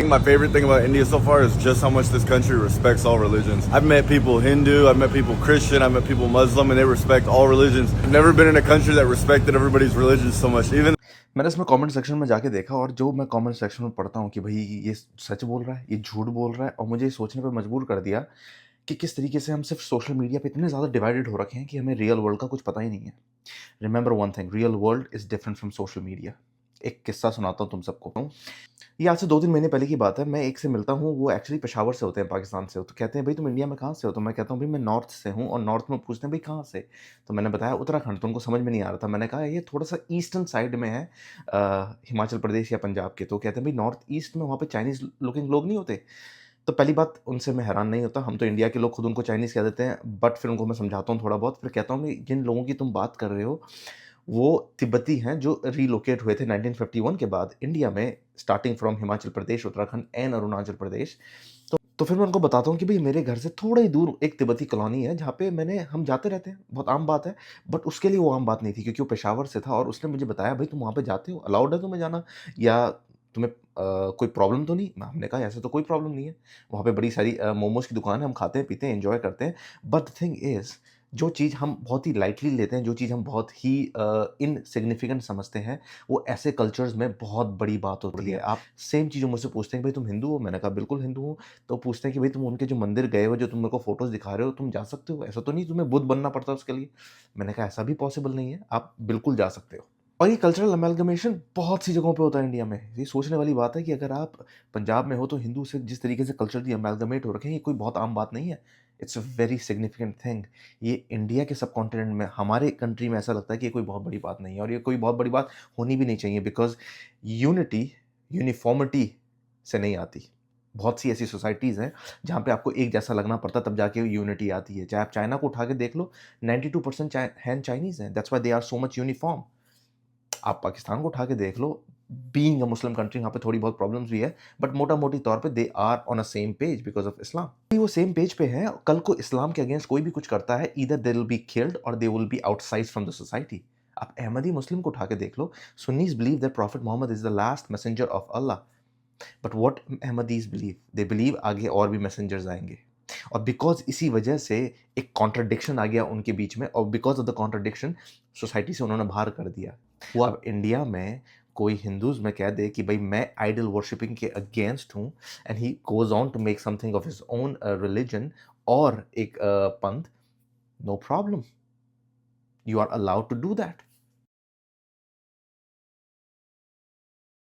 I think my favorite thing about India so far is just how much this country respects all religions. I've met people Hindu, I've met people Christian, I've met people Muslim, and they respect all religions. I've never been in a country that respected everybody's religion so much. Even मैंने इसमें comment section में जाके देखा और जो मैं comment section में पढ़ता हूँ कि भाई ये सच बोल रहा है, ये झूठ बोल रहा है, और मुझे सोचने पे मजबूर कर दिया कि किस तरीके से हम सिर्फ सोशल मीडिया पे इतने ज़्यादा डिवाइडेड हो रखे हैं कि हमें रियल वर्ल्ड का कुछ पता ही नहीं है। Remember one thing, real world is different from social media. एक किस्सा सुनाता हूँ तुम सबको। ये आज से 2-3 महीने पहले की बात है। मैं एक से मिलता हूँ, वो एक्चुअली पेशावर से होते हैं, पाकिस्तान से हो। तो कहते हैं, "भई तुम इंडिया में कहाँ से हो?" तो मैं कहता हूँ, "भई मैं नॉर्थ से हूँ।" और नॉर्थ में पूछते हैं, "भई कहाँ से?" तो मैंने बताया उत्तराखंड। तो उनको समझ में नहीं आ रहा था। मैंने कहा ये थोड़ा-सा ईस्टर्न साइड में है, हिमाचल प्रदेश या पंजाब के। तो कहते हैं, "भई नॉर्थ ईस्ट में वहाँ पे चाइनीज़ लुकिंग लोग नहीं होते?" तो पहली बात, उनसे मैं हैरान नहीं होता। हम तो इंडिया के लोग खुद उनको चाइनीज़ कह देते हैं। बट फिर उनको मैं समझाता हूँ थोड़ा बहुत, फिर कहता हूँ, "भई जिन लोगों की तुम बात कर रहे हो, वो तिब्बती हैं जो रिलोकेट हुए थे 1951 के बाद इंडिया में, starting from Himachal Pradesh, Uttarakhand and Arunachal Pradesh." तो फिर मैं उनको बताता हूँ कि भई मेरे घर से थोड़ा ही दूर एक तिब्बती कॉलोनी है, जहाँ पे हम जाते रहते हैं, बहुत आम बात है। बट उसके लिए वो आम बात नहीं थी, क्योंकि वो पेशावर से था और उसने मुझे बताया, "भई तुम वहाँ पे जाते हो? अलाउड है तुम्हें जाना? या तुम्हें कोई प्रॉब्लम तो नहीं?" हमने कहा, "ऐसे तो कोई प्रॉब्लम नहीं है। वहाँ पे बड़ी सारी मोमोज़ की दुकान है, हम खाते हैं, पीते हैं, एन्जॉय करते हैं।" बट द थिंग इज़, जो चीज़ हम बहुत ही लाइटली लेते हैं, जो चीज़ हम बहुत ही इनसिग्निफिकेंट समझते हैं, वो ऐसे कल्चर्स में बहुत बड़ी बात होती है। आप सेम चीज़ वो मुझसे पूछते हैं, "भई तुम हिंदू हो?" मैंने कहा, "बिल्कुल हिंदू हूँ।" तो पूछते हैं कि, "भई तुम उनके जो मंदिर गए हो, जो तुम मेरे को फ़ोटोज़ दिखा रहे हो, तुम जा सकते हो? ऐसा तो नहीं तुम्हें बुद्ध बनना पड़ता उसके लिए?" मैंने कहा, "ऐसा भी पॉसिबल नहीं है, आप बिल्कुल जा सकते हो।" और ये कल्चरल अमाल्गमेशन बहुत सी जगहों पे होता है इंडिया में। ये सोचने वाली बात है कि अगर आप पंजाब में हो, तो हिंदू से जिस तरीके से कल्चरली अमाल्गमेट हो रखे हैं, ये कोई बहुत आम बात नहीं है। It's a very significant thing. ये इंडिया के सबकॉन्टिनेंट में, हमारे कंट्री में ऐसा लगता है कि ये कोई बहुत बड़ी बात नहीं है, और ये कोई बहुत बड़ी बात होनी भी नहीं चाहिए, बिकॉज़ यूनिटी, यूनिफ़ॉर्मिटी से नहीं आती। बहुत सी ऐसी सोसाइटीज़ हैं, जहाँ पे आपको एक जैसा लगना पड़ता है, तब जाके यूनिटी आती है। चाहे आप चाइना को उठा के देख लो, 92% चाइनीज़ हैं, that's why they are so much uniform. आप पाकिस्तान को उठा के देख लो, बीइंग अ मुस्लिम कंट्री, यहाँ पे थोड़ी बहुत प्रॉब्लम्स भी है, बट मोटा-मोटी तौर पे they are on a same page because of इस्लाम। वो सेम पेज पे हैं, कल को इस्लाम के अगेंस्ट कोई भी कुछ करता है, either they will be killed और they will be outsized from the society. आप अहमदी मुस्लिम को उठा के देख लो, Sunnis believe that prophet Muhammad is the last messenger of Allah. But what Ahmadis believe? They believe आगे और भी मैसेंजर्स आएँगे। और बिकॉज़ इसी वजह से एक कॉन्ट्रडिक्शन आ गया उनके बीच में, और because of the contradiction society से उन्होंने बाहर कर दिया। हुआ अब इंडिया में कोई हिंदूज़ में कह दे कि भई मैं आइडल वर्शिपिंग के अगेंस्ट हूँ, and he goes on to make something of his own religion, और एक पंथ, no problem, you are allowed to do that.